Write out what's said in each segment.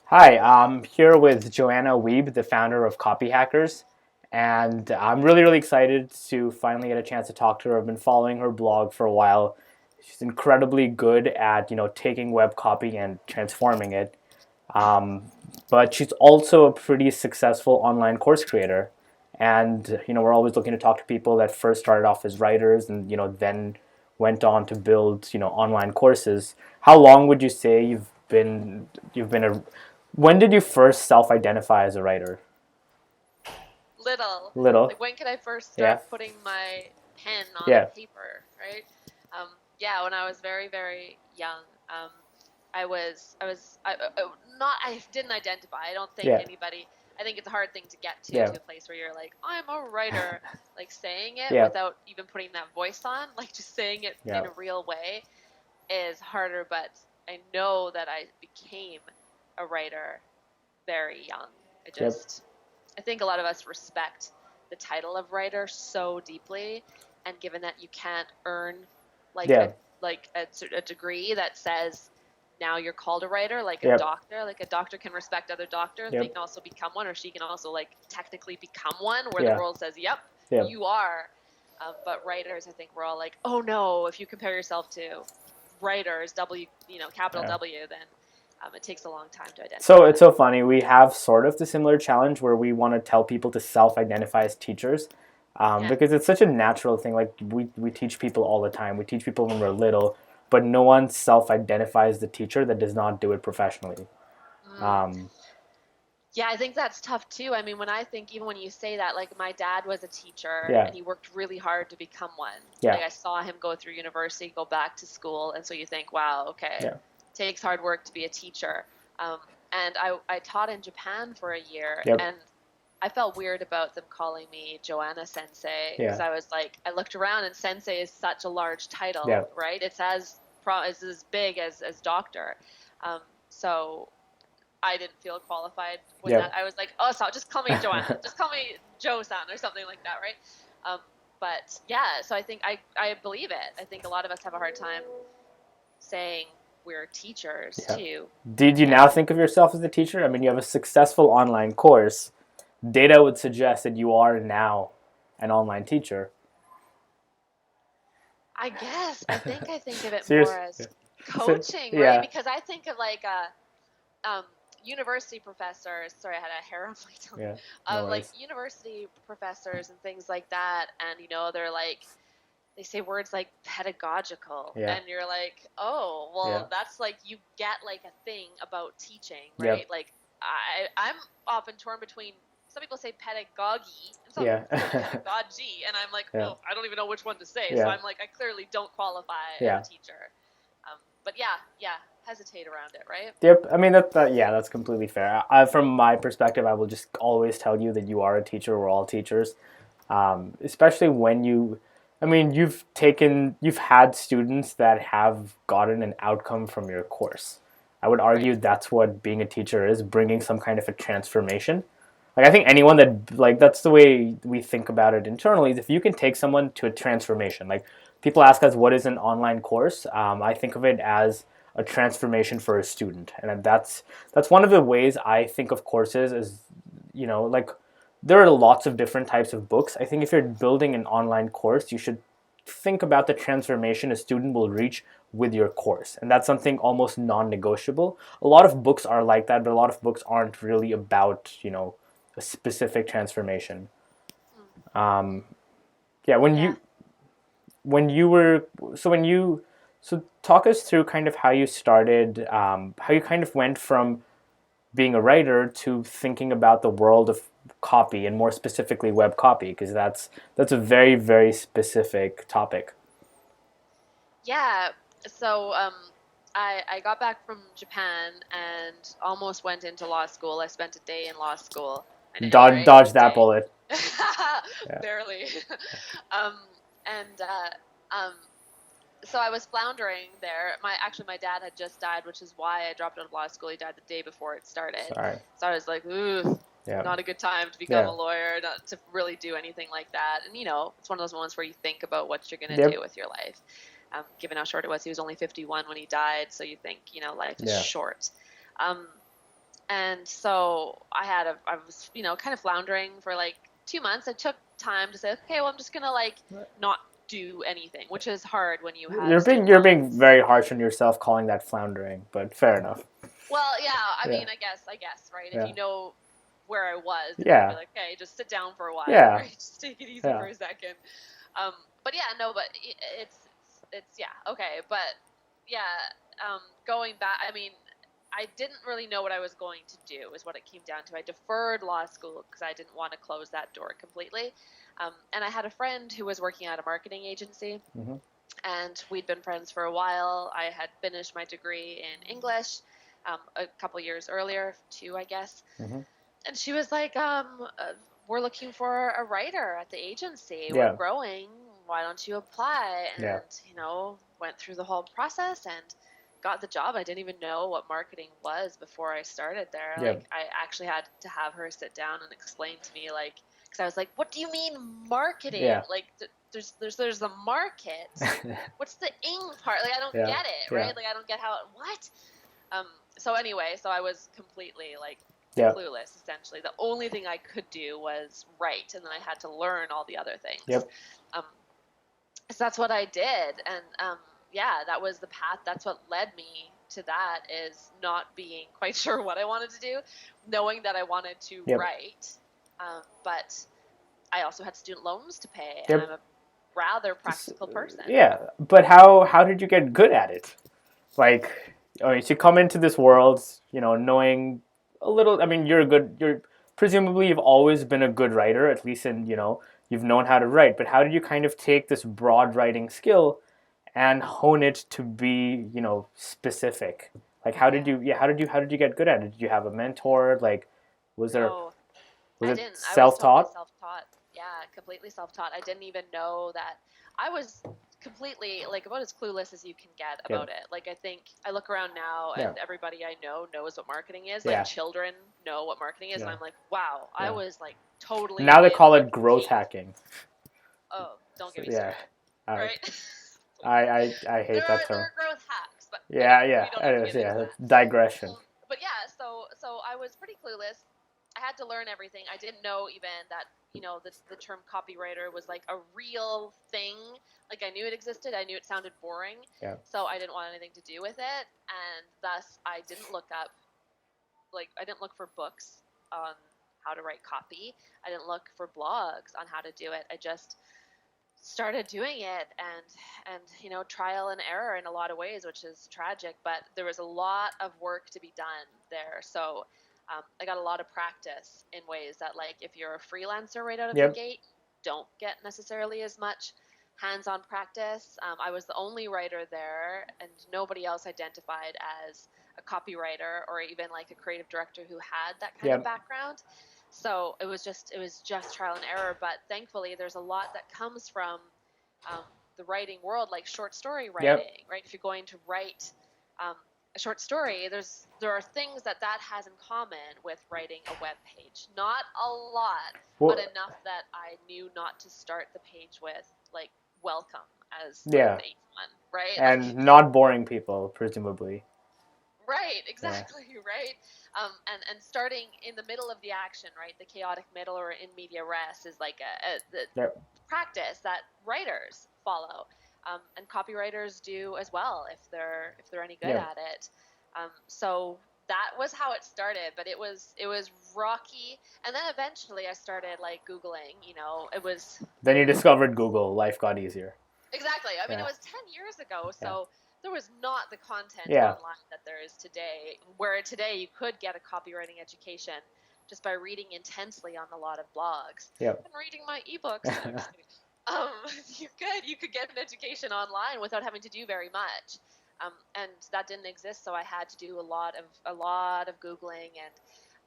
Hi, I'm here with Joanna Wiebe, the founder of Copy Hackers, and I'm really excited to finally get a chance to talk to her. I've been following her blog for a while. She's incredibly good at, taking web copy and transforming it. Um, but she's also a pretty successful online course creator. And, we're always looking to talk to people that first started off as writers and, then went on to build, online courses. How long would you say you've been a when did you first self-identify as a writer? Little. Little. Like when could I first Yeah. start putting my pen on a Yeah. paper, right? Yeah, when I was very, very young. I didn't identify. I don't think Yeah. anybody, I think it's a hard thing to get Yeah. to a place where you're like, I'm a writer, like saying it Yeah. without even putting that voice on, like just saying it Yeah. in a real way is harder, but I know that I became a writer very young. I Yep. just I think a lot of us respect the title of writer so deeply, and given that you can't earn like a Yeah. a degree that says now you're called a writer, Yep. like a doctor can respect other doctors, they Yep. can also become one, or she can also like technically become one, where the Yeah. world says, "Yep, Yep. you are." But writers, I think we're all like, "Oh no!" If you compare yourself to writers, capital Yeah. W, then it takes a long time to So identify. it's so funny. We have sort of the similar challenge where we want to tell people to self-identify as teachers, Yeah. because it's such a natural thing. Like we teach people all the time. We teach people when we're little, but no one self-identifies the teacher that does not do it professionally. Mm. Um, Yeah, I think that's tough too. I mean, when I think, even when you say that, like my dad was a teacher yeah. and he worked really hard to become one. Yeah. Like I saw him go through university, go back to school, and so you think, wow, okay, Yeah. takes hard work to be a teacher. Um, and I taught in Japan for a year, Yep. and I felt weird about them calling me Joanna Sensei because Yeah. I was like, I looked around and Sensei is such a large Yeah. title, right? It's as big as doctor. Um, so I didn't feel qualified with that. Yep. I was like, oh, so just call me Joanna, just call me Joe-san or something like that, right? But yeah, so I believe it. I think a lot of us have a hard time saying we're teachers Yeah. too. Did you now And think of yourself as a teacher? I mean, you have a successful online course. Data would suggest that you are now an online teacher. I guess I think of it more Serious? as So, coaching, right? yeah. Because I think of like university professors. Sorry, I had a hair on my tongue. Yeah. No Like worries. university professors and things like that, and they're like they say words like pedagogical, Yeah. and you're like, oh Yeah. well, that's like you get like a thing about teaching, right? Yep. Like I'm often torn between, some people say pedagogy and some Yeah. say pedagogy, and I'm like, Yeah. oh, I don't even know which one to say, so Yeah. I'm like, I clearly don't qualify as a Yeah. teacher. But yeah, hesitate around it, right? Yep. I mean yeah, that's completely fair. From my perspective, I will just always tell you that you are a teacher. We're all teachers. Especially when I mean, you've had students that have gotten an outcome from your course. I would Right. argue that's what being a teacher is, bringing some kind of a transformation. Like I think anyone that like that's the way we think about it internally is if you can take someone to a transformation. Like people ask us what is an online course. I think of it as a transformation for a student, and that's one of the ways I think of courses as like there are lots of different types of books. I think if you're building an online course, you should think about the transformation a student will reach with your course. And that's something almost non-negotiable. A lot of books are like that, but a lot of books aren't really about, a specific transformation. Mm. Yeah, Yeah. when you were so when you so talk us through kind of how you started, how you kind of went from being a writer to thinking about the world of copy and more specifically web copy because that's a very specific topic. Yeah. So I got back from Japan and almost went into law school. I spent a day in law school. I know, right? Dodge A that day. bullet. Yeah. Barely. um, and um, so I was floundering there. My dad had just died, which is why I dropped out of law school. He died the day before it started. Sorry. So I was like, ooh, Yeah. not a good time to become Yeah. a lawyer, not to really do anything like that. And it's one of those moments where you think about what you're gonna do Yep. with your life. Given how short it was, he was only 51 when he died. So you think, life is Yeah. short. Um, And so I was, kind of floundering for like 2 months. I took time to say, okay, well, I'm just gonna like not do anything, which is hard when you have student You're being loans. very harsh on yourself calling that floundering, but fair enough. Well, yeah, I Yeah. mean, I guess, right? If Yeah. you know where I was, then you'd be Yeah. like, okay, just sit down for a while, Yeah. right? Just take it easy for Yeah. a second. But yeah, no, but it's yeah, okay, but yeah, going back, I mean, I didn't really know what I was going to do, is what it came down to. I deferred law school because I didn't want to close that door completely. And I had a friend who was working at a marketing agency, Mm-hmm. and we'd been friends for a while. I had finished my degree in English a couple years earlier, two, I guess. Mm-hmm. And she was like, we're looking for a writer at the agency. We're Yeah. growing. Why don't you apply? Yeah. And, went through the whole process and got the job. I didn't even know what marketing was before I started there. Yeah. Like, I actually had to have her sit down and explain to me, like, because I was like, what do you mean marketing? Yeah. Like, there's the market. What's the ing part? Like, I don't Yeah. get it, Yeah. right? Like, I don't get what? So anyway, so I was completely like Yeah. clueless, essentially. The only thing I could do was write, and then I had to learn all the other things. Yep. So that's what I did, and yeah, that was the path. That's what led me to that, is not being quite sure what I wanted to do, knowing that I wanted to Yep. write, but I also had student loans to pay, Yep. and I'm a rather practical person. Yeah, but how did you get good at it? Like, I mean, you come into this world, knowing a little. I mean, you're presumably you've always been a good writer, at least in, you've known how to write. But how did you kind of take this broad writing skill and hone it to be, specific? Like, how did you get good at it? Did you have a mentor? Like, was there No, was I it didn't. I was totally self-taught? self-taught. Yeah, completely self-taught. I didn't even know that. I was completely like about as clueless as you can get Yeah. about it. Like, I think I look around now and Yeah. everybody I know knows what marketing is. Yeah. Like, children know what marketing is, and Yeah. I'm like, wow, I Yeah. was like totally Now they in call like it growth peak. hacking. Oh, don't So, get me yeah. started. I Right? I hate that there term. are growth hacks, but Yeah, anyway, yeah. we don't need to Anyways, get yeah, into that's that. digression. But yeah, so I was pretty clueless. I had to learn everything. I didn't know even that, the term copywriter was like a real thing. Like, I knew it existed. I knew it sounded boring. Yeah. So I didn't want anything to do with it, and thus I didn't look up, like, I didn't look for books on how to write copy. I didn't look for blogs on how to do it. I just started doing it, and trial and error in a lot of ways, which is tragic, but there was a lot of work to be done there. So I got a lot of practice in ways that, like, if you're a freelancer right out of the Yep. gate, don't get necessarily as much hands-on practice. I was the only writer there, and nobody else identified as a copywriter or even like a creative director who had that kind of Yep. background. So it was just trial and error. But thankfully, there's a lot that comes from the writing world, like short story writing, Yep. right? If you're going to write a short story, there are things that has in common with writing a web page. Not a lot, Well, but enough that I knew not to start the page with like welcome as like yeah, the eighth one, right? Like, and not boring people, presumably. right, Yeah. exactly, right. And starting in the middle of the action, right? The chaotic middle, or in media res, is like the Yep. practice that writers follow, and copywriters do as well if they're any good Yep. at it. So that was how it started, but it was rocky, and then eventually I started like Googling. It was Then you discovered Google. Life got easier. exactly. I mean, it Yeah. was 10 years ago, Yeah. so there was not the content Yeah. online that there is today, where today you could get a copywriting education just by reading intensely on a lot of blogs Yep. and reading my ebooks. No, I'm just kidding. Um, you could get an education online without having to do very much, and that didn't exist. So I had to do a lot of Googling and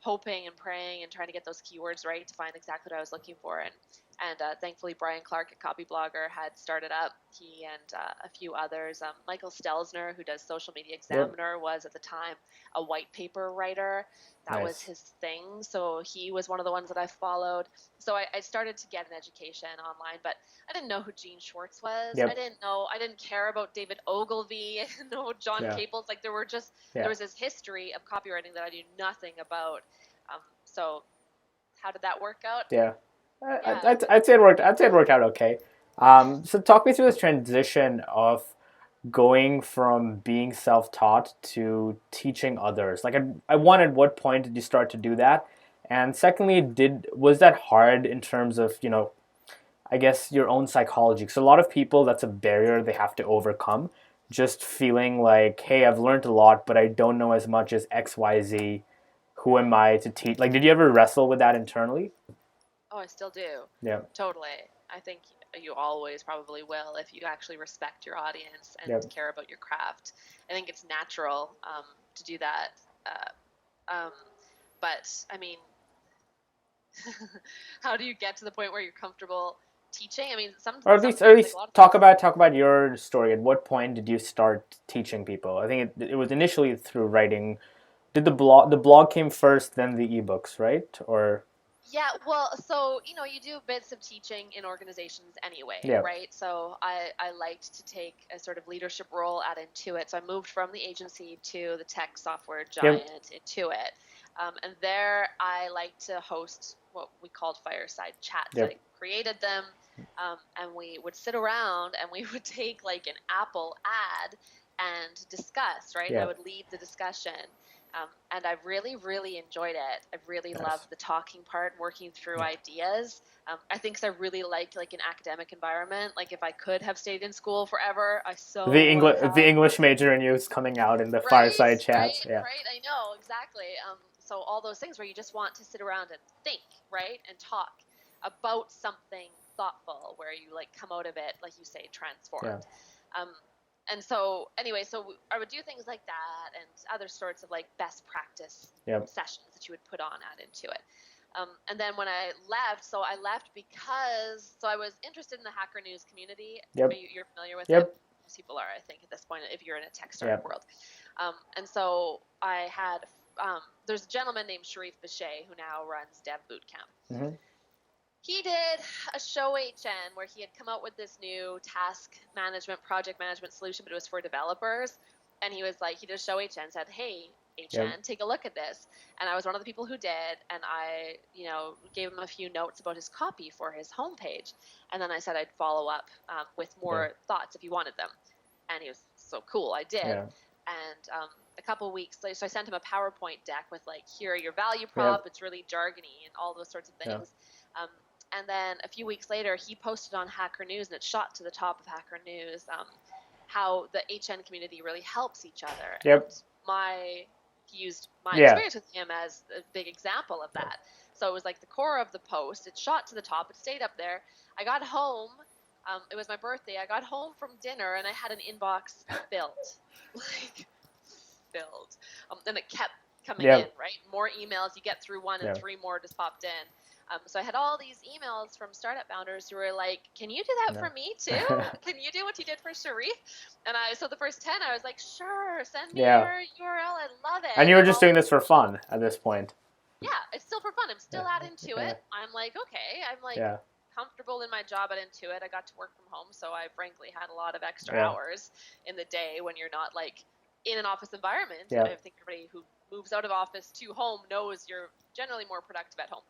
hoping and praying and trying to get those keywords right to find exactly what I was looking for. And And thankfully, Brian Clark at Copyblogger had started up. He and a few others. Michael Stelzner, who does Social Media Examiner, was at the time a white paper writer. That was his thing. So he was one of the ones that I followed. So I started to get an education online, but I didn't know who Gene Schwartz was. I didn't care about David Ogilvy. I didn't know John Caples. Like there was this history of copywriting that I knew nothing about. So how did that work out? I'd say it worked. I'd say it worked out okay. So talk me through this transition of going from being self-taught to teaching others. Like, one, at what point did you start to do that? And secondly, was that hard in terms of, I guess, your own psychology? Because a lot of people, that's a barrier they have to overcome. Just feeling like, hey, I've learned a lot, but I don't know as much as X, Y, Z. Who am I to teach? Like, did you ever wrestle with that internally? Oh, I still do. Yeah. Totally. I think you always probably will if you actually respect your audience and care about your craft. I think it's natural to do that. But I mean, how do you get to the point where you're comfortable teaching? I mean, or at least talk about your story. At what point did you start teaching people? I think it was initially through writing. Did the blog came first, then the ebooks, right? Or yeah, well, so you do bits of teaching in organizations anyway, right? So I liked to take a sort of leadership role at Intuit. So I moved from the agency to the tech software giant Intuit, and there I liked to host what we called fireside chats. I created them, and we would sit around and we would take like an Apple ad and discuss, right? I would lead the discussion. And I really, really enjoyed it. I really loved the talking part, working through ideas. I think 'cause I really liked like an academic environment. Like if I could have stayed in school forever, the English major in you is coming out in the fireside chats. Right. I know exactly. So all those things where you just want to sit around and think, right, and talk about something thoughtful, where you like come out of it, like you say, transformed. And so anyway, so I would do things like that and other sorts of like best practice sessions that you would put on at Intuit. And then when I left, I left because I was interested in the Hacker News community. You're familiar with it? Most people are, I think, at this point, if you're in a tech startup world. And so I had, there's a gentleman named Sharif Bichet who now runs Dev Bootcamp. He did a show HN where he had come out with this new task management, project management solution, but it was for developers. And he was like, he did a show HN, said, hey, HN, take a look at this. And I was one of the people who did. And I, gave him a few notes about his copy for his homepage. And then I said I'd follow up with more thoughts if he wanted them. And he was so cool. I did. And a couple weeks later, so I sent him a PowerPoint deck with like, here are your value prop. It's really jargony and all those sorts of things. And then a few weeks later, he posted on Hacker News, and it shot to the top of Hacker News, how the HN community really helps each other. And he used my experience with him as a big example of that. So it was like the core of the post. It shot to the top. It stayed up there. I got home. It was my birthday. I got home from dinner, and I had an inbox filled. Filled. And it kept coming in, right? More emails. You get through one, and 3 more just popped in. So I had all these emails from startup founders who were like, can you do that for me too? Can you do what you did for Sharif? And so the first 10, I was like, sure, send me your URL. I love it. And you were just doing this for fun at this point. Yeah, it's still for fun. I'm still at Intuit. I'm like, okay, I'm like comfortable in my job at Intuit. I got to work from home, so I frankly had a lot of extra hours in the day when you're not like in an office environment. I think everybody who moves out of office to home knows you're generally more productive at home.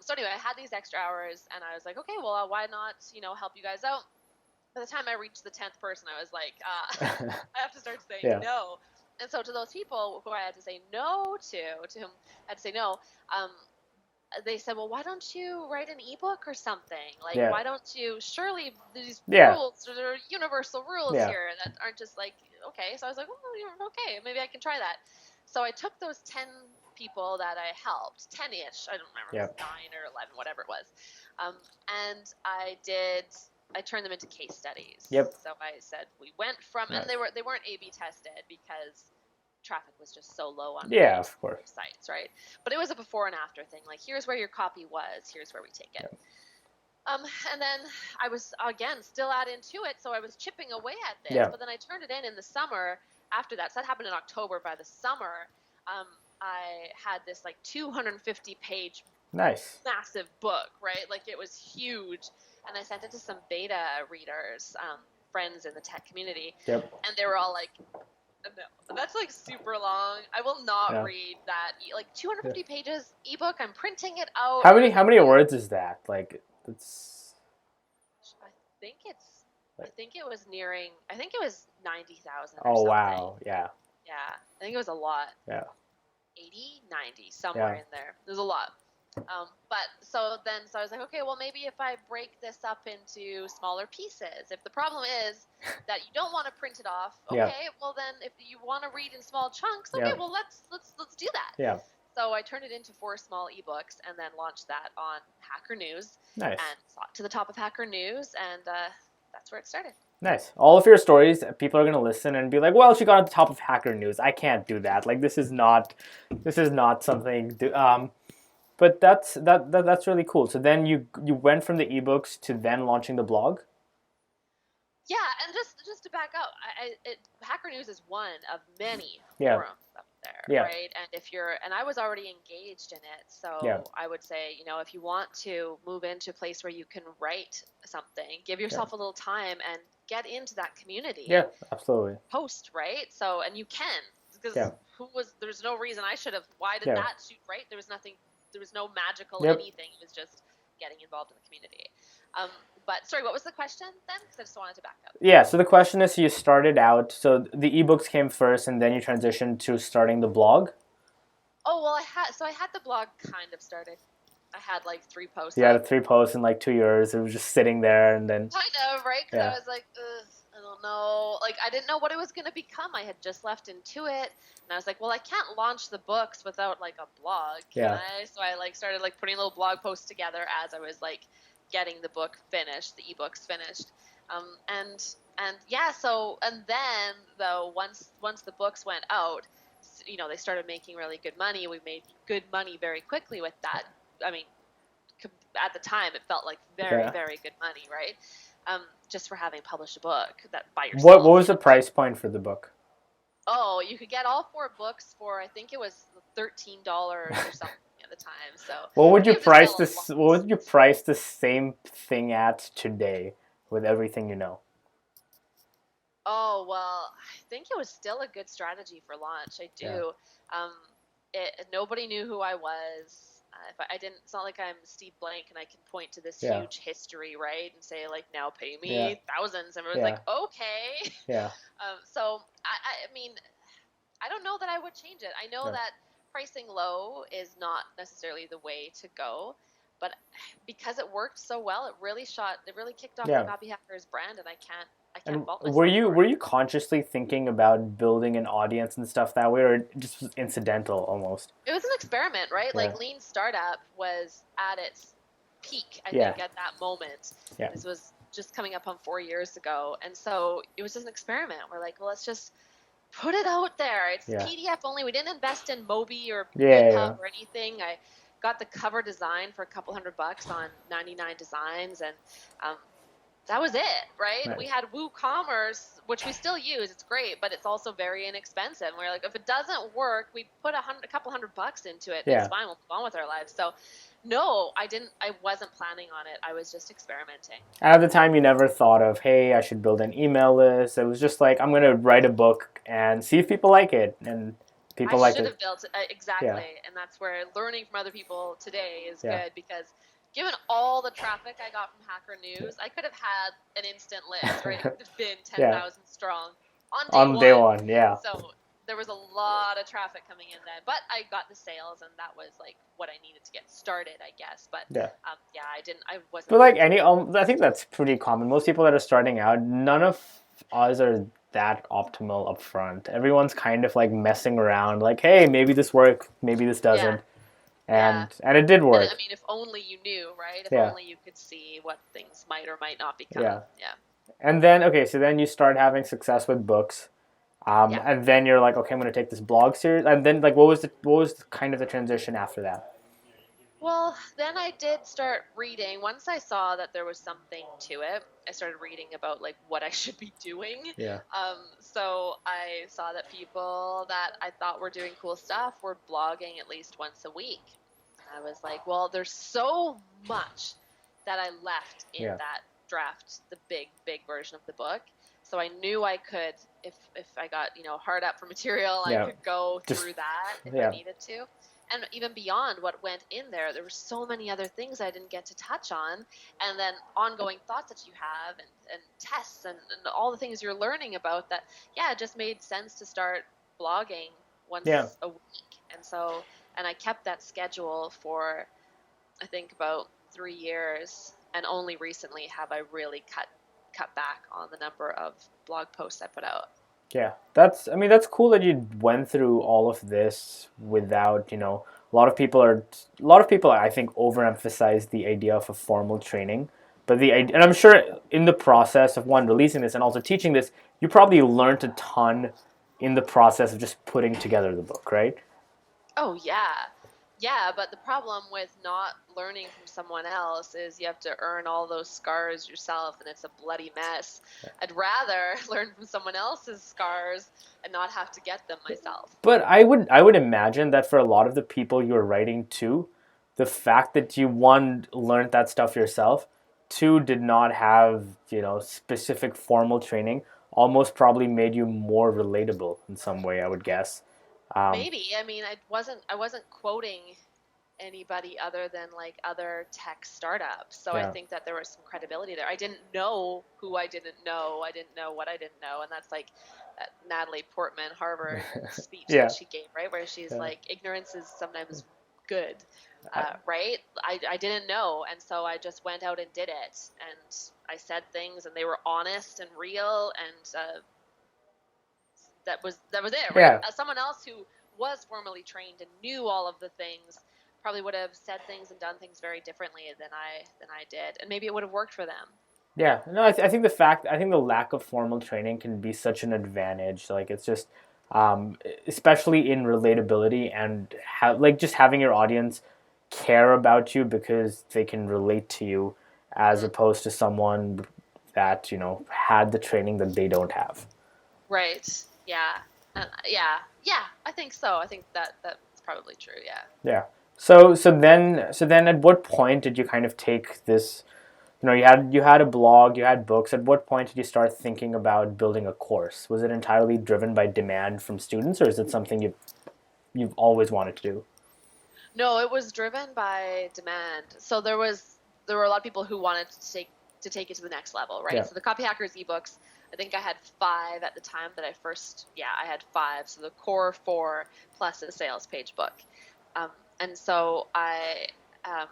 So anyway, I had these extra hours, and I was like, okay, well, why not, help you guys out? By the time I reached the 10th person, I was like, I have to start saying no. And so to those people who I had to say no to whom I had to say no, they said, well, why don't you write an ebook or something? Like, why don't you, surely these rules, there are universal rules here that aren't just like, okay. So I was like, well, okay, maybe I can try that. So I took those 10 people that I helped, 10-ish, I don't remember, it was 9 or 11, whatever it was. And I turned them into case studies. So I said, we went from, and they weren't A/B tested because traffic was just so low on of course sites, right? But it was a before and after thing. Like, here's where your copy was, here's where we take it. And then I was, again, still adding to it, so I was chipping away at this. Yeah. But then I turned it in the summer after that. So that happened in October. By the summer, I had this like 250-page Nice. massive book, right? Like it was huge. And I sent it to some beta readers, friends in the tech community. Yep. And they were all like, no, that's like super long. I will not Yeah. read that. Like 250 pages ebook. I'm printing it out. How many words is that? Like, it's. I think it was nearing. I think it was 90,000. Oh, something. wow. Yeah. Yeah, I think it was a lot. Yeah. 80, 90, somewhere in there. There's a lot. But so I was like, okay, well, maybe if I break this up into smaller pieces. If the problem is that you don't want to print it off, okay, well then if you want to read in small chunks, okay, well let's do that. Yeah. So I turned it into 4 small ebooks and then launched that on Hacker News. Nice. And got to the top of Hacker News, and that's where it started. Nice. All of your stories, people are going to listen and be like, well, she got at the top of Hacker News. I can't do that. Like, this is not something. But that's really cool. So then you went from the ebooks to then launching the blog? Yeah, and just to back up, Hacker News is one of many Yeah. forums up there, Yeah. right? And I was already engaged in it, so I would say, if you want to move into a place where you can write something, give yourself a little time and get into that community. Yeah, absolutely. Post, right? So, and you can, because there's no reason I should have. Why did that shoot right? There was no magical anything. It was just getting involved in the community. But sorry, what was the question then? Because I just wanted to back up. Yeah, so the question is, you started out, so the ebooks came first and then you transitioned to starting the blog? Oh, well, I had the blog kind of started. I had like 3 posts. You had 3 posts in like 2 years. It was just sitting there and then... Kind of, right? Because I was like, I don't know. Like, I didn't know what it was going to become. I had just left Intuit. And I was like, well, I can't launch the books without like a blog, can I? So I like started like putting little blog posts together as I was like getting the book finished, the ebooks finished. And then though, once the books went out, they started making really good money. We made good money very quickly with that. I mean, at the time, it felt like very, very good money, right? Just for having published a book that by yourself. What was the price point for the book? Oh, you could get all 4 books for, I think it was $13 or something at the time. So what would you price this? What would you price the same thing at today with everything you know? Oh, well, I think it was still a good strategy for launch. I do. Nobody knew who I was. It's not like I'm Steve Blank and I can point to this huge history, right? And say like, now pay me thousands. And everyone's like, okay. Yeah. So I mean, I don't know that I would change it. I know that pricing low is not necessarily the way to go, but because it worked so well, it really kicked off the Copy Hackers brand, and I can't fault myself. Were you consciously thinking about building an audience and stuff that way, or just was incidental almost? It was an experiment, right? Yeah. Like Lean Startup was at its peak, I think, at that moment. Yeah. This was just coming up on 4 years ago, and so it was just an experiment. We're like, well, let's just put it out there. It's PDF only. We didn't invest in Mobi or GitHub or anything. I got the cover design for a couple $100 on 99 Designs, and that was it, right? Nice. We had WooCommerce, which we still use. It's great, but it's also very inexpensive. And we're like, if it doesn't work, we put a couple $100 into it. It's fine. We'll move on with our lives. So, no, I wasn't planning on it. I was just experimenting. At the time, you never thought of, hey, I should build an email list. It was just like, I'm going to write a book and see if people like it. And people like it. I should have built it. Exactly. Yeah. And that's where learning from other people today is good, because given all the traffic I got from Hacker News, I could have had an instant list, right? It could have been 10,000 strong on day one. Yeah. So there was a lot of traffic coming in then, but I got the sales, and that was like what I needed to get started, I guess. But I wasn't. But like I think that's pretty common. Most people that are starting out, none of us are that optimal up front. Everyone's kind of like messing around, like, hey, maybe this works, maybe this doesn't. And it did work. And, I mean, if only you knew, right? If only you could see what things might or might not become. Yeah. And then, so then you start having success with books. And then you're like, okay, I'm going to take this blog series. And then, like, what was kind of the transition after that? Well, then I did start reading. Once I saw that there was something to it, I started reading about like what I should be doing. Yeah. So I saw that people that I thought were doing cool stuff were blogging at least once a week. And I was like, well, there's so much that I left in Yeah. that draft, the big version of the book. So I knew I could, if I got, hard up for material, I Yeah. could go Just- through that if yeah. I needed to. And even beyond what went in there were so many other things I didn't get to touch on. And then ongoing thoughts that you have and tests and all the things you're learning about that, yeah, it just made sense to start blogging once Yeah. a week. And I kept that schedule for, I think, about 3 years. And only recently have I really cut back on the number of blog posts I put out. Yeah, that's cool that you went through all of this without, a lot of people I think overemphasize the idea of a formal training, but and I'm sure in the process of one releasing this and also teaching this, you probably learned a ton in the process of just putting together the book, right? Oh, yeah. Yeah, but the problem with not learning from someone else is you have to earn all those scars yourself, and it's a bloody mess. I'd rather learn from someone else's scars and not have to get them myself. But I would imagine that for a lot of the people you're writing to, the fact that you one learned that stuff yourself, two did not have, specific formal training, almost probably made you more relatable in some way, I would guess. Maybe. I mean, I wasn't quoting anybody other than like other tech startups. So I Yeah. think that there was some credibility there. I didn't know who I didn't know. I didn't know what I didn't know. And that's like that Natalie Portman Harvard speech Yeah. that she gave, right? Where she's Yeah. like, ignorance is sometimes good, right? I didn't know. And so I just went out and did it. And I said things and they were honest and real. And that was it, right? Yeah. As someone else who was formally trained and knew all of the things probably would have said things and done things very differently than I did, and maybe it would have worked for them. Yeah, no, I think I think the lack of formal training can be such an advantage. Like it's just, especially in relatability and like just having your audience care about you because they can relate to you, as opposed to someone that had the training that they don't have. Right. Yeah. Yeah. I think so. I think that's probably true. Yeah. Yeah. So then at what point did you kind of take this? You had a blog, you had books. At what point did you start thinking about building a course? Was it entirely driven by demand from students, or is it something you've always wanted to do? No, it was driven by demand. So there were a lot of people who wanted to take it to the next level, right? Yeah. So the Copy Hackers ebooks, I think I had 5 at the time that I had 5. So the core 4 plus a sales page book. And so um,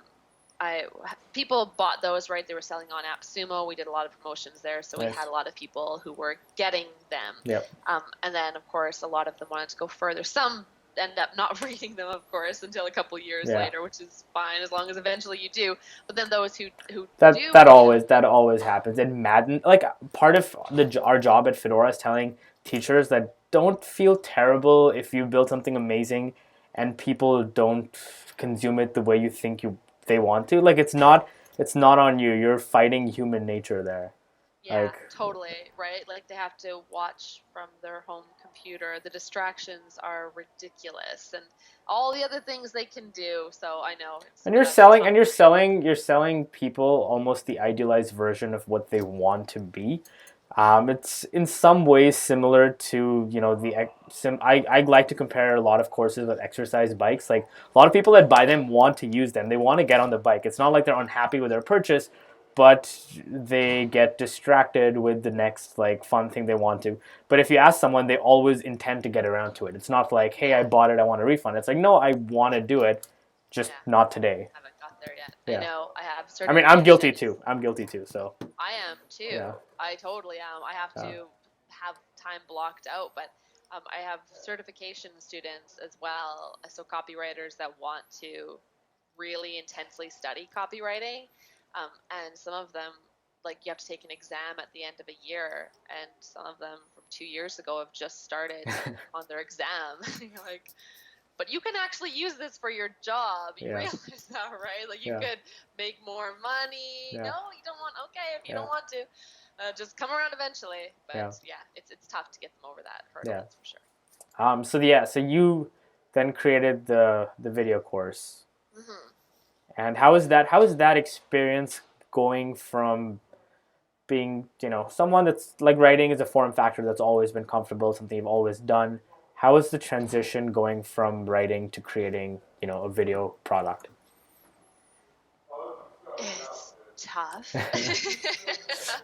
people bought those, right? They were selling on AppSumo. We did a lot of promotions there. So we Nice. had a lot of people who were getting them. Yep. And then of course, a lot of them wanted to go further. Some end up not reading them, of course, until a couple years Yeah. later, which is fine as long as eventually you do. But then those who That do that always happens. And Madden, like part of our job at Fedora is telling teachers that don't feel terrible if you build something amazing and people don't consume it the way you think they want to. Like it's not on you. You're fighting human nature there. Yeah, Like totally, right? Like they have to watch from their home computer. The distractions are ridiculous and all the other things they can do. So I know it's and you're a selling tough and you're selling people almost the idealized version of what they want to be. It's in some ways similar to I like to compare a lot of courses with exercise bikes. Like a lot of people that buy them want to use them. They want to get on the bike. It's not like they're unhappy with their purchase, but they get distracted with the next like fun thing they want to. But if you ask someone, they always intend to get around to it. It's not like, hey, I bought it, I want a refund. It's like, no, I want to do it, just Yeah. not today. Haven't got there yet. Yeah. I know. I have I mean, I'm guilty certifications. too. So I am too. Yeah. I totally am. I have Yeah. to have time blocked out, but I have certification students as well. So copywriters that want to really intensely study copywriting, and some of them, like, you have to take an exam at the end of a year, and some of them from 2 years ago have just started on their exam. You're like, but you can actually use this for your job. You Yeah. realize that, right? Like you Yeah. could make more money. Yeah. No, you don't want. Okay, if you Yeah. don't want to, just come around eventually. But Yeah. it's tough to get them over that hurdle. Yeah. That's for sure. So you then created the video course. Mm-hmm. And how is that experience going from being, someone that's like writing is a form factor that's always been comfortable, something you've always done. How is the transition going from writing to creating, a video product? It's tough.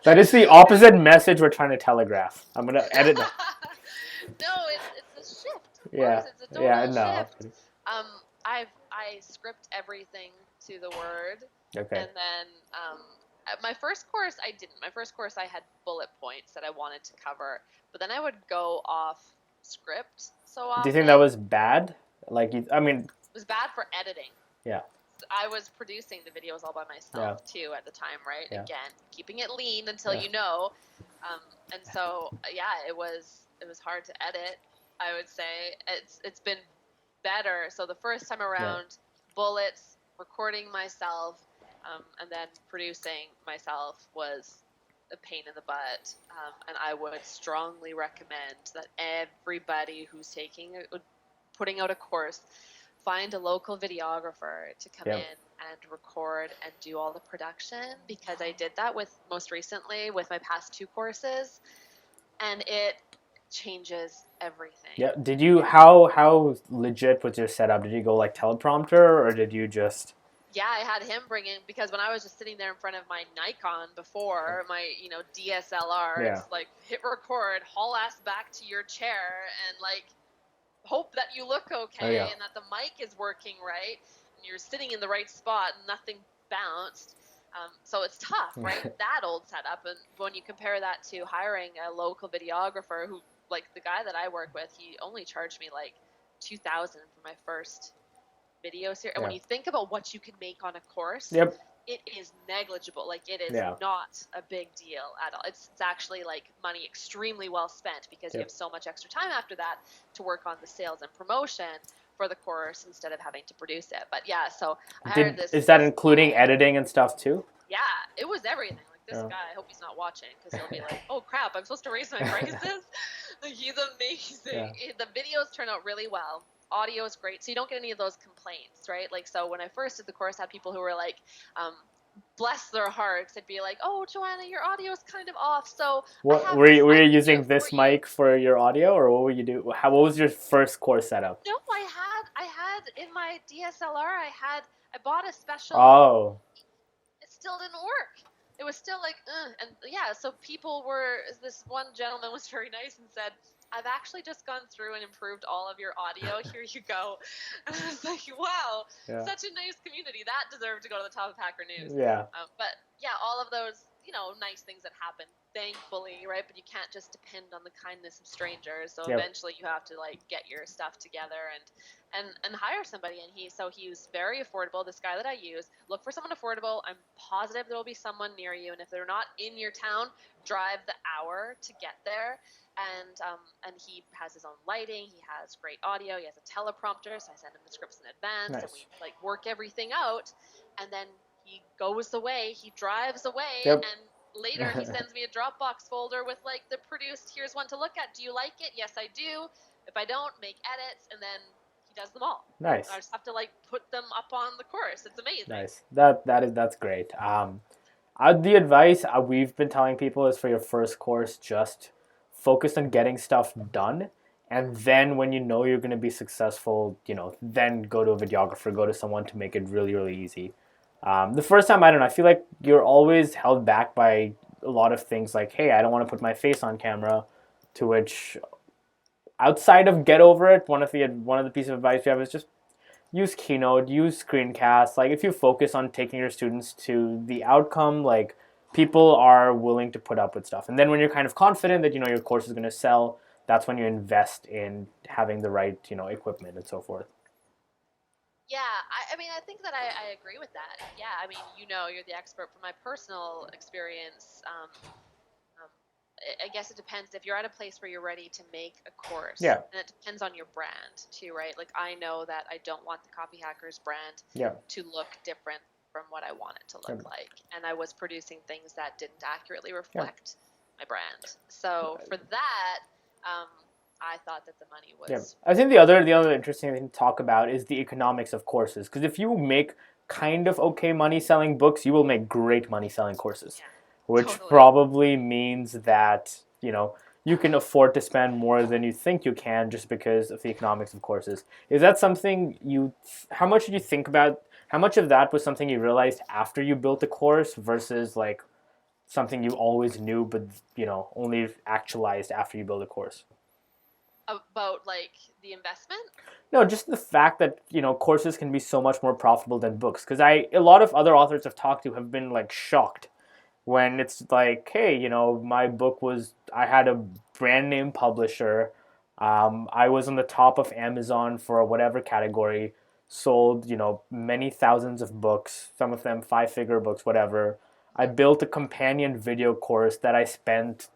That is the opposite message we're trying to telegraph. I'm gonna edit that. No, it's a shift. Of Yeah. course, it's a Yeah. total No. shift. I script everything to the word, Okay. and then at my first course I didn't. My first course I had bullet points that I wanted to cover, but then I would go off script so often. Do you think that was bad? Like, I mean, It was bad for editing. yeah. I was producing the videos all by myself too at the time, right? Yeah. Again, keeping it lean until Yeah. you know. And so it was hard to edit. I would say it's been better. So the first time around, bullets, recording myself, and then producing myself was a pain in the butt. And I would strongly recommend that everybody who's putting out a course, find a local videographer to come in and record and do all the production, because I did that most recently with my past 2 courses, and it changes everything. Yeah. Did you how legit was your setup? Did you go like teleprompter, or did you just? Yeah, I had him bring in, because when I was just sitting there in front of my Nikon before, my DSLR, it's like hit record, haul ass back to your chair, and like hope that you look okay and that the mic is working right and you're sitting in the right spot and nothing bounced. So it's tough, right? That old setup. And when you compare that to hiring a local videographer, who, like the guy that I work with, he only charged me like $2,000 for my first video series. And when you think about what you can make on a course, it is negligible. Like it is not a big deal at all. It's actually like money extremely well spent, because you have so much extra time after that to work on the sales and promotion for the course instead of having to produce it. But so I hired this. Is that including editing and stuff too? Yeah, it was everything. Like this guy, I hope he's not watching, because he'll be like, "Oh crap, I'm supposed to raise my prices." Like, he's amazing. The videos turn out really well. Audio is great, so you don't get any of those complaints, right? Like, so when I first did the course, I had people who were like, bless their hearts, they'd be like, "Oh, Joanna, your audio is kind of off." So what were you using this mic for your audio, or what were you do? What was your first course setup? No, I had in my DSLR, I bought a special. Oh. It still didn't work. It was still like, and so this one gentleman was very nice and said, "I've actually just gone through and improved all of your audio. Here you go." And I was like, wow, such a nice community. That deserved to go to the top of Hacker News. Yeah. But all of those, nice things that happen, thankfully, right? But you can't just depend on the kindness of strangers. So eventually you have to like get your stuff together and hire somebody. And he was very affordable. This guy that I use, look for someone affordable. I'm positive there will be someone near you. And if they're not in your town, drive the hour to get there. And he has his own lighting. He has great audio. He has a teleprompter, so I send him the scripts in advance, and we like work everything out. And then he goes away. He drives away, and later he sends me a Dropbox folder with like the produced. Here's one to look at. Do you like it? Yes, I do. If I don't, make edits, and then he does them all. Nice. I just have to like put them up on the course. It's amazing. Nice. That's great. The advice we've been telling people is, for your first course, just focus on getting stuff done, and then when you know you're going to be successful, then go to a videographer, go to someone to make it really, really easy. The first time, I don't know, I feel like you're always held back by a lot of things, like, hey, I don't want to put my face on camera, to which, outside of get over it, one of the pieces of advice we have is just use Keynote, use screencasts. Like, if you focus on taking your students to the outcome, like, people are willing to put up with stuff. And then when you're kind of confident that, your course is going to sell, that's when you invest in having the right, equipment and so forth. Yeah, I think that I agree with that. Yeah, I mean, you're the expert. From my personal experience, I guess it depends. If you're at a place where you're ready to make a course, Yeah. and it depends on your brand too, right? Like I know that I don't want the Copy Hackers brand Yeah. to look different from what I want it to look Yeah. like. And I was producing things that didn't accurately reflect my brand. So for that, I thought that the money was... Yeah. I think the other interesting thing to talk about is the economics of courses. Because if you make kind of okay money selling books, you will make great money selling courses. Yeah, which totally. probably means that, you know, you can afford to spend more than you think you can just because of the economics of courses. Is that something how much did you think about, how much of that was something you realized after you built the course versus like something you always knew but, you know, only actualized after you build a course? About like the investment? No, just the fact that, you know, courses can be so much more profitable than books. Because a lot of other authors I've talked to have been like shocked when it's like, hey, you know, my book I had a brand name publisher. I was on the top of Amazon for whatever category, sold, you know, many thousands of books, some of them 5-figure books, whatever. I built a companion video course that I spent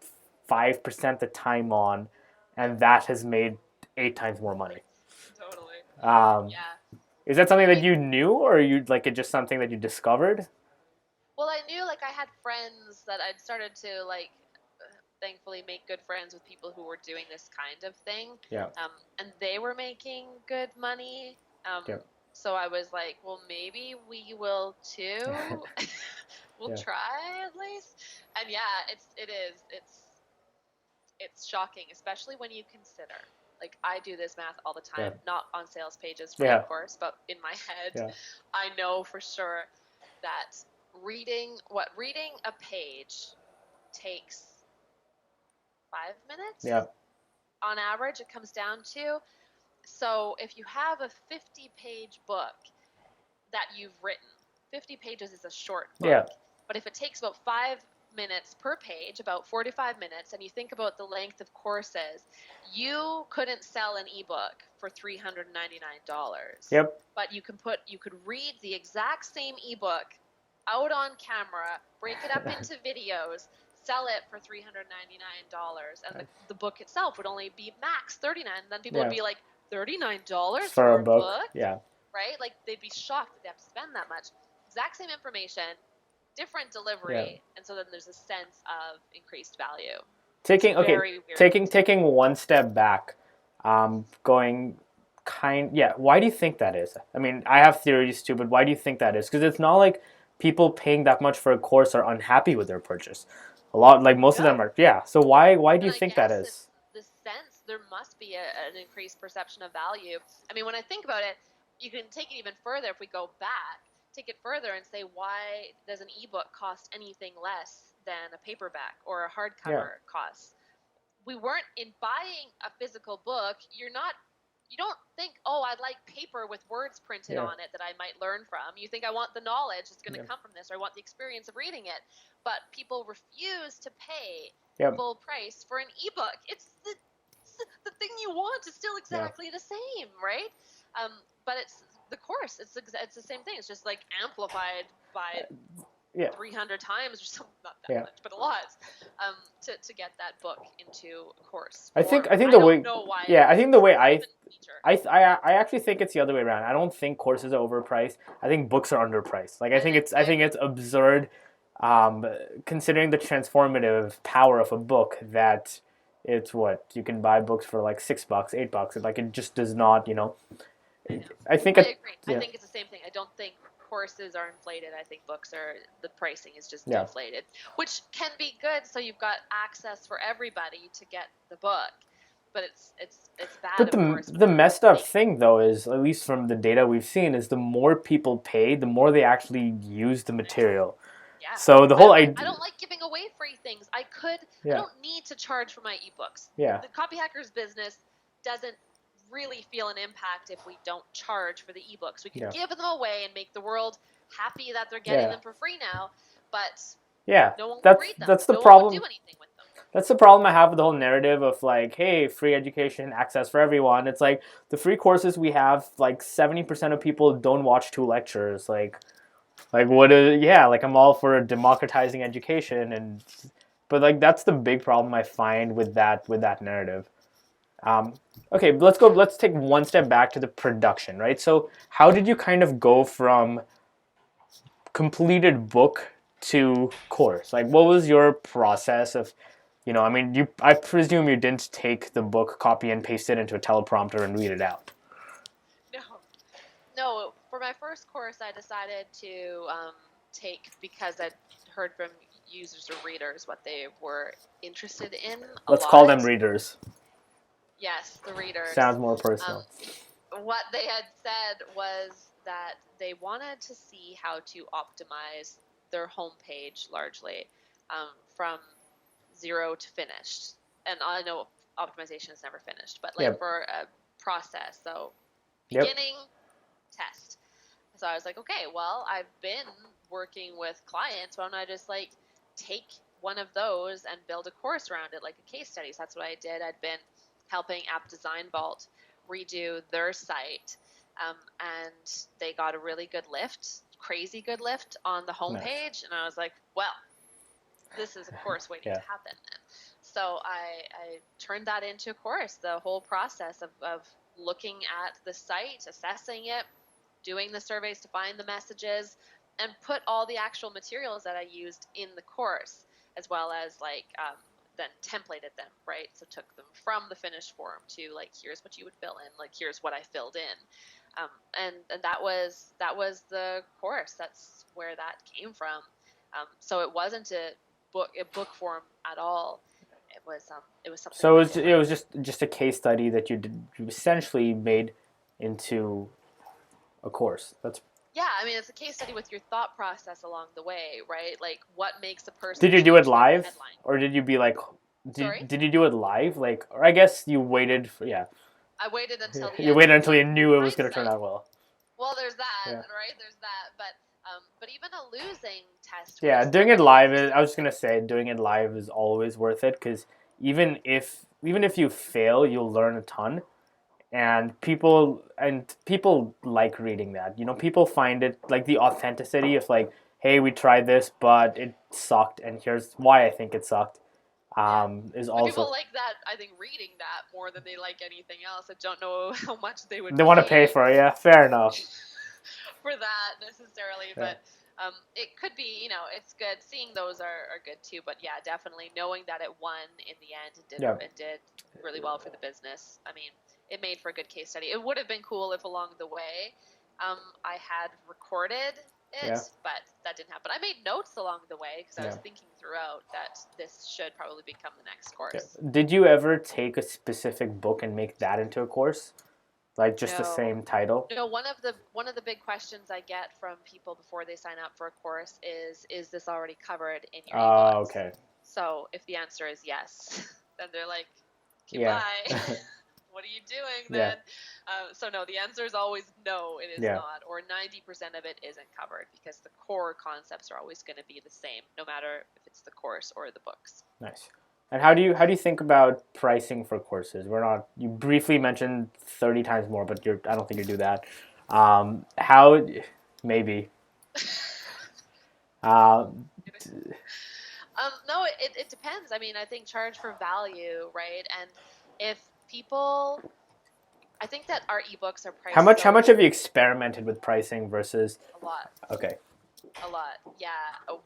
5% the time on, and that has made 8 times more money. Totally. Yeah. Is that something that you knew, or you like it just something that you discovered? Well, I knew like I had friends that I'd started to like thankfully make good friends with people who were doing this kind of thing. Yeah. And they were making good money. Yeah. So I was like, well, maybe we will too. We'll try at least. And yeah, it's shocking, especially when you consider, like I do this math all the time, not on sales pages for the course, but in my head, I know for sure that reading a page takes 5 minutes. Yeah. On average, it comes down to. So if you have a 50-page book that you've written, 50 pages is a short book. Yeah. But if it takes about 5 minutes per page, about 45 minutes, and you think about the length of courses, you couldn't sell an ebook for $399. Yep. But you could read the exact same ebook out on camera, break it up into videos, sell it for $399, and the book itself would only be max $39. And then people would be like, $39 for a book? Yeah. Right? Like they'd be shocked that they have to spend that much. Exact same information, different delivery, and so then there's a sense of increased value. Taking one step back, why do you think that is? I mean, I have theories too, but why do you think that is? Because it's not like people paying that much for a course are unhappy with their purchase. A lot, like most of them are. Yeah. So why do you think that is? The sense there must be an increased perception of value. I mean, when I think about it, you can take it even further. If we go back, take it further and say, why does an ebook cost anything less than a paperback or a hardcover costs? We weren't in buying a physical book. You don't think, oh, I'd like paper with words printed on it that I might learn from. You think I want the knowledge that's going to come from this, or I want the experience of reading it. But people refuse to pay full price for an ebook. It's the thing you want is still exactly the same, right? But it's the course. It's the same thing. It's just like amplified by 300 times or something, not that much, but a lot, to get that book into a course. I think the way. Know why I think the way I actually think it's the other way around. I don't think courses are overpriced. I think books are underpriced. Like I think it's absurd, considering the transformative power of a book, that it's what you can buy books for like $6, $8. Like it just does not, you know. I think I agree. Yeah. I think it's the same thing. I don't think courses are inflated. I think the pricing is just deflated, which can be good. So you've got access for everybody to get the book, but it's bad. But the messed up thing though is, at least from the data we've seen, is the more people pay, the more they actually use the material. Yeah. So the whole idea. I don't like giving away free things. I don't need to charge for my ebooks. Yeah. The Copy Hackers business doesn't really feel an impact if we don't charge for the ebooks. We can give them away and make the world happy that they're getting them for free now, but no one will read them. That's the no problem. one will do anything with them. That's the problem I have with the whole narrative of like, hey, free education, access for everyone. It's like the free courses we have, like 70% of people don't watch 2 lectures. Like what? Like I'm all for democratizing education, and But like that's the big problem I find with that narrative. Um, okay, let's take one step back to the production, right? So how did you kind of go from completed book to course? Like what was your process of, I mean, I presume you didn't take the book, copy and paste it into a teleprompter and read it out. No, no. For my first course, I decided to take, because I'd heard from users or readers what they were interested in a Let's lot. call them readers. Yes, the readers. Sounds more personal. What they had said was that they wanted to see how to optimize their homepage largely, from zero to finished. And I know optimization is never finished, but like for a process. So beginning, test. So I was like, okay, well, I've been working with clients. Why don't I just like take one of those and build a course around it, like a case study? So that's what I did. I'd been helping App Design Vault redo their site, and they got a really good lift, crazy good lift on the homepage. Nice. And I was like, well, this is a course waiting to happen. So I turned that into a course, the whole process of looking at the site, assessing it, doing the surveys to find the messages, and put all the actual materials that I used in the course, as well as then templated them, right? So took them from the finished form to like, here's what you would fill in, like here's what I filled in, and that was the course. That's where that came from. So it wasn't a book form at all. It was something. So it was just a case study that you essentially made into a course. Yeah, I mean, it's a case study with your thought process along the way, right? Like, what makes a person... Did you do it live? Or did you be like... Did you do it live? Like, or I guess you waited for... Yeah. I waited until the end. You waited until you knew it was going to turn out well. Well, there's that, right? There's that. But even a losing test... Yeah, doing it live, I was just going to say, doing it live is always worth it, because even if you fail, you'll learn a ton. And people like reading that. People find it like the authenticity of like, hey, we tried this, but it sucked, and here's why I think it sucked. Is also people like that. I think reading that more than they like anything else. I don't know how much they would. They want to pay for it. Yeah, fair enough. For that necessarily, but it could be. It's good. Seeing those are good too. But yeah, definitely knowing that it won in the end and did really well for the business. I mean, it made for a good case study. It would have been cool if along the way I had recorded it, but that didn't happen. I made notes along the way because I was thinking throughout that this should probably become the next course. Did you ever take a specific book and make that into a course? Like just the same title? One of the big questions I get from people before they sign up for a course is this already covered in your Ebooks? Oh, okay. So if the answer is yes, then they're like, goodbye. What are you doing then? So no, the answer is always no, it is not, or 90% of it isn't covered, because the core concepts are always going to be the same, no matter if it's the course or the books. Nice. And how do you think about pricing for courses? You briefly mentioned 30 times more, but I don't think you do that. How maybe? No, it depends. I mean, I think charge for value, right? And if people, I think that our ebooks are priced. How much have you experimented with pricing versus? A lot. Okay. A lot, yeah.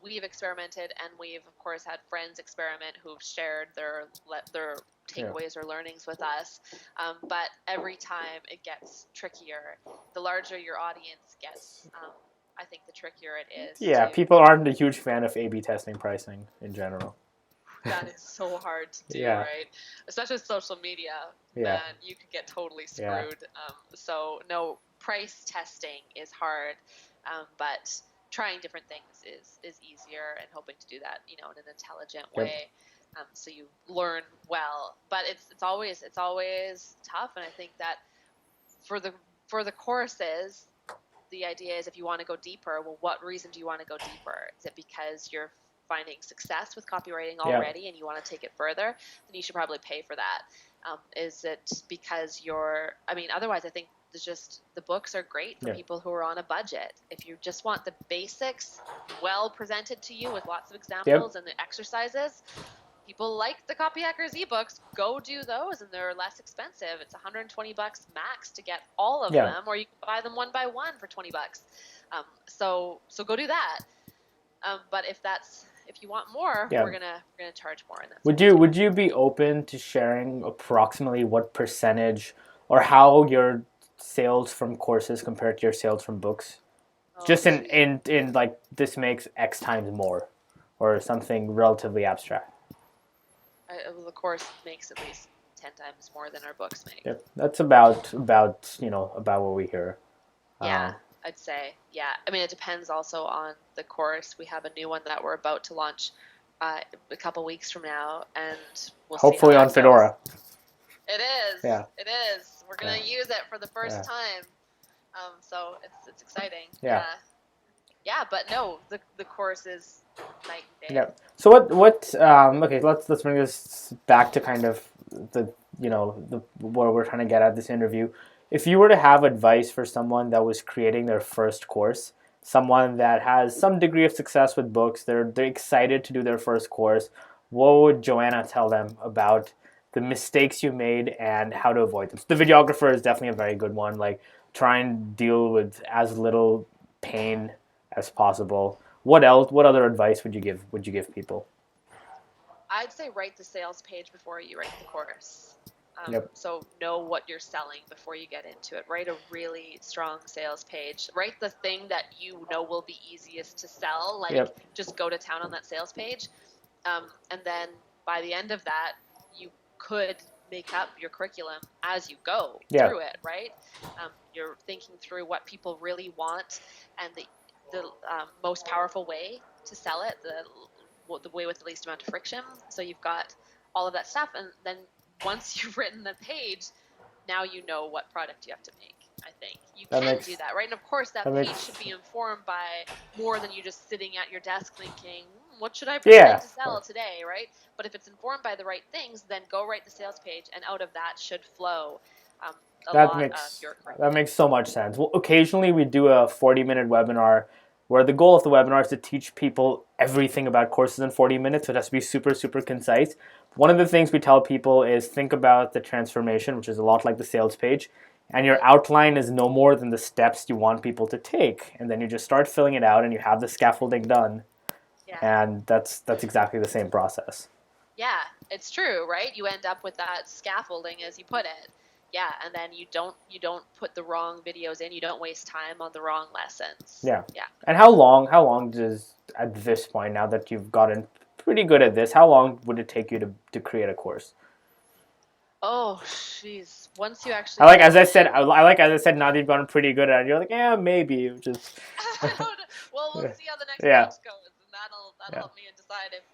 We've experimented, and we've of course had friends experiment who've shared their takeaways or learnings with us. But every time it gets trickier. The larger your audience gets, I think the trickier it is. Yeah, people aren't a huge fan of A/B testing pricing in general. That is so hard to do, right? Especially with social media, man, you could get totally screwed. So no, price testing is hard, but trying different things is easier, and hoping to do that, in an intelligent way, so you learn well. But it's always tough, and I think that for the courses, the idea is if you want to go deeper, well, what reason do you want to go deeper? Is it because you're finding success with copywriting already and you want to take it further? Then you should probably pay for that. Is it because otherwise I think the books are great for people who are on a budget. If you just want the basics well presented to you with lots of examples and the exercises, people like the Copy Hackers ebooks. Go do those, and they're less expensive. It's $120 max to get all of them, or you can buy them one by one for $20. So go do that. But if you want more, we're gonna charge more. And that's would you be open to sharing approximately what percentage or how your sales from courses compared to your sales from books? Just in like, this makes X times more, or something relatively abstract. The course makes at least 10 times more than our books make. Yep, that's about what we hear. Yeah, I'd say. Yeah, I mean, it depends also on the course. We have a new one that we're about to launch a couple weeks from now, and we'll hopefully see how on Fedora. It is. Yeah. It is. We're gonna use it for the first time. So it's exciting. Yeah. Yeah, but no, the course is night and day. Yeah. So what okay, let's bring this back to kind of the what we're trying to get at this interview. If you were to have advice for someone that was creating their first course, someone that has some degree of success with books, they're excited to do their first course, what would Joanna tell them about the mistakes you made and how to avoid them? So the videographer is definitely a very good one. Like, try and deal with as little pain as possible. What else? What other advice would you give people? I'd say write the sales page before you write the course. So know what you're selling before you get into it. Write a really strong sales page. Write the thing that you know will be easiest to sell. Like, just go to town on that sales page. And then by the end of that, you could make up your curriculum as you go through it, right? You're thinking through what people really want and the most powerful way to sell it, the way with the least amount of friction. So you've got all of that stuff, and then once you've written the page, now you know what product you have to make. I think you can do that, right? And of course, that page should be informed by more than you just sitting at your desk thinking, what should I present to sell today, right? But if it's informed by the right things, then go write the sales page, and out of that should flow that makes so much sense. Well, occasionally we do a 40-minute webinar where the goal of the webinar is to teach people everything about courses in 40 minutes. So it has to be super, super concise. One of the things we tell people is think about the transformation, which is a lot like the sales page, and your outline is no more than the steps you want people to take. And then you just start filling it out, and you have the scaffolding done. And that's exactly the same process. Yeah, it's true, right? You end up with that scaffolding, as you put it. Yeah, and then you don't put the wrong videos in. You don't waste time on the wrong lessons. Yeah. And how long does, at this point, now that you've gotten pretty good at this, how long would it take you to create a course? Oh, jeez. Once you actually... As I said, now that you've gotten pretty good at it, you're like, yeah, maybe. Just... Well, we'll see how the next batch goes, and that'll help me decide if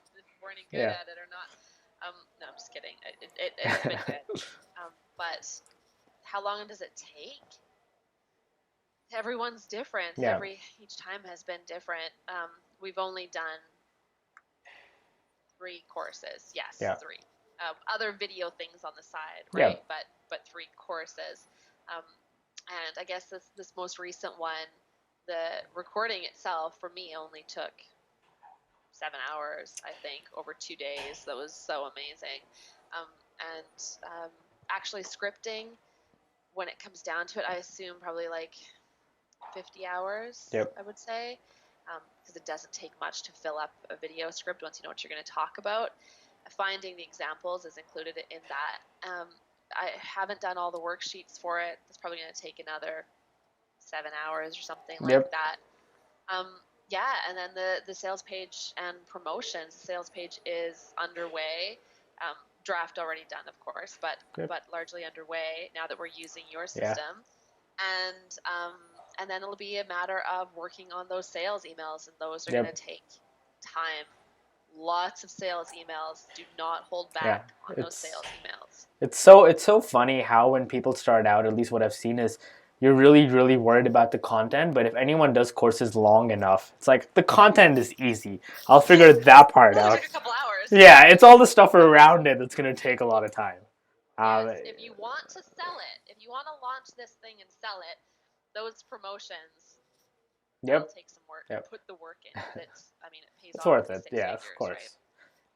we're any good at it or not. No, I'm just kidding. It's been good. But how long does it take? Everyone's different. Each time has been different. We've only done 3 courses. Yes, 3. Other video things on the side, right? But 3 courses. And I guess this most recent one, the recording itself for me only took 7 hours, I think, over 2 days. That was so amazing. Actually scripting, when it comes down to it, I assume probably like 50 hours, I would say, because it doesn't take much to fill up a video script once you know what you're going to talk about. Finding the examples is included in that. I haven't done all the worksheets for it. It's probably going to take another 7 hours or something like that. And then the sales page and promotions. The sales page is underway. Draft already done, of course, but largely underway now that we're using your system. And then it'll be a matter of working on those sales emails, and those are going to take time. Lots of sales emails. Do not hold back on those sales emails. It's so funny how when people start out, at least what I've seen is, you're really, really worried about the content, but if anyone does courses long enough, it's like, the content is easy. I'll figure that part out. Take a couple hours. Yeah, it's all the stuff around it that's going to take a lot of time. Yes, if you want to sell it, if you want to launch this thing and sell it, those promotions, that'll take some work. Yep. Put the work in. It pays It's off. worth it. Six Yeah, figures, of course.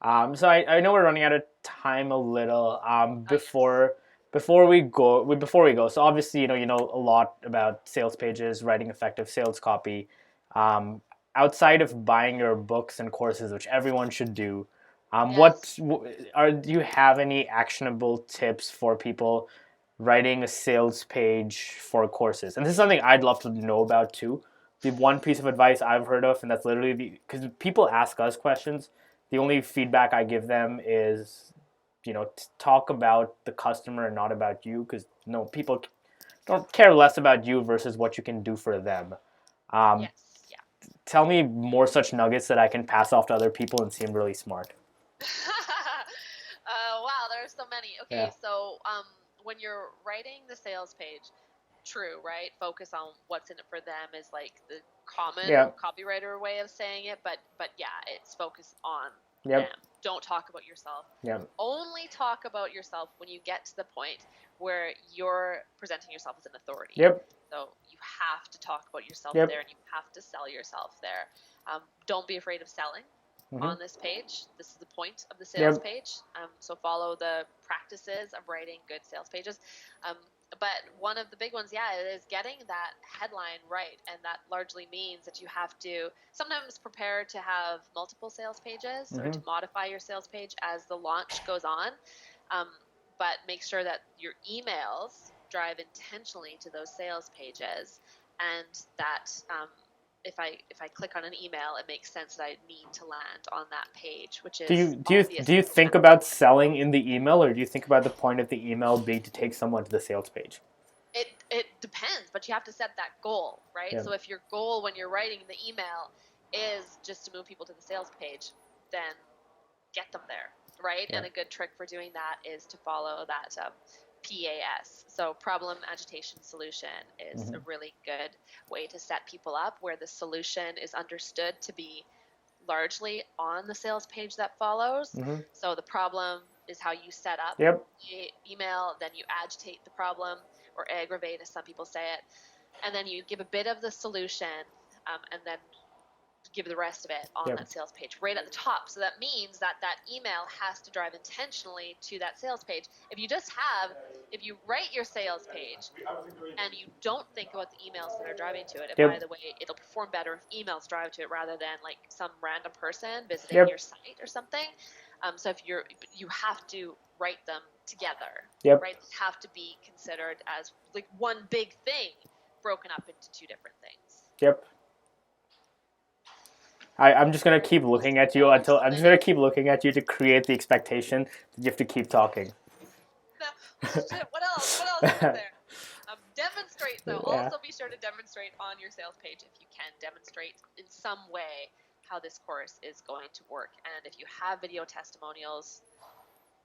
Right? So I know we're running out of time a little. Yes. Before we go. So obviously, you know a lot about sales pages, writing effective sales copy. Um, Outside of buying your books and courses, which everyone should do, Yes. do you have any actionable tips for people writing a sales page for courses? And this is something I'd love to know about too. The one piece of advice I've heard of, and that's literally because people ask us questions. The only feedback I give them is, talk about the customer and not about you, because people don't care less about you versus what you can do for them. Um, Yes. Yeah. Tell me more such nuggets that I can pass off to other people and seem really smart. Wow, there are so many. Okay, Yeah. so when you're writing the sales page, true, right? Focus on what's in it for them is like the common Yeah. copywriter way of saying it, but yeah, it's focus on Yep. them. Don't talk about yourself. Yep. Only talk about yourself when you get to the point where you're presenting yourself as an authority. Yep. So you have to talk about yourself Yep. there, and you have to sell yourself there. Don't be afraid of selling Mm-hmm. on this page. This is the point of the sales Yep. page. So follow the practices of writing good sales pages. But one of the big ones, is getting that headline right. And that largely means that you have to sometimes prepare to have multiple sales pages or to modify your sales page as the launch goes on. But make sure that your emails drive intentionally to those sales pages, and that if I click on an email, it makes sense that I need to land on that page, which Do is you think about selling in the email, or do you think about the point of the email being to take someone to the sales page? It depends, but you have to set that goal, right? Yeah. So if your goal when you're writing the email is just to move people to the sales page, then get them there, right? Yeah. And a good trick for doing that is to follow that PAS. So problem, agitation, solution is a really good way to set people up, where the solution is understood to be largely on the sales page that follows. So the problem is how you set up Yep. the email, then you agitate the problem, or aggravate as some people say it, and then you give a bit of the solution, and then give the rest of it on Yep. that sales page right at the top. So that means that email has to drive intentionally to that sales page. If you write your sales page and you don't think about the emails that are driving to it, and by the way, it'll perform better if emails drive to it rather than like some random person visiting your site or something. So if you have to write them together, right? They have to be considered as like one big thing broken up into two different things. Yep. I'm just gonna keep looking at you until I'm just gonna keep looking at you to create the expectation that you have to keep talking. Shit, what else? What else is there? Demonstrate though. Yeah. Also be sure to demonstrate on your sales page if you can. Demonstrate in some way how this course is going to work. And if you have video testimonials,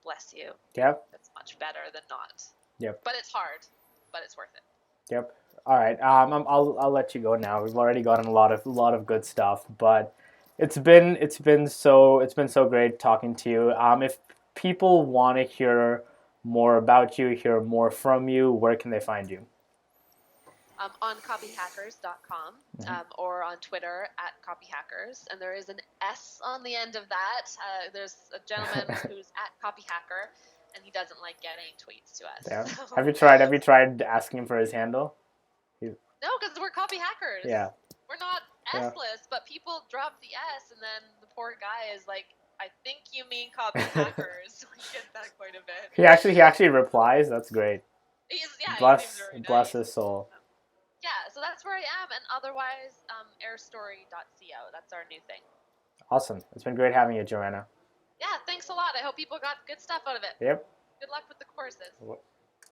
bless you. Yep. That's much better than not. Yep. But it's hard, but it's worth it. Yep. All right. I'll let you go now. We've already gotten a lot of good stuff, but it's been so great talking to you. If people want to hear more about you, hear more from you, where can they find you? On copyhackers.com or on Twitter @copyhackers, and there is an S on the end of that. There's a gentleman who's @copyhacker, and he doesn't like getting tweets to us. Yeah. Have you tried asking him for his handle? No, because we're copy hackers. Yeah. We're not S-less, but people drop the S, and then the poor guy is like, I think you mean copy hackers. We get that quite a bit. He actually replies. That's great. He seems very Bless nice. his soul. Yeah, so that's where I am, and otherwise, airstory.co. That's our new thing. Awesome. It's been great having you, Joanna. Yeah, thanks a lot. I hope people got good stuff out of it. Yep. Good luck with the courses.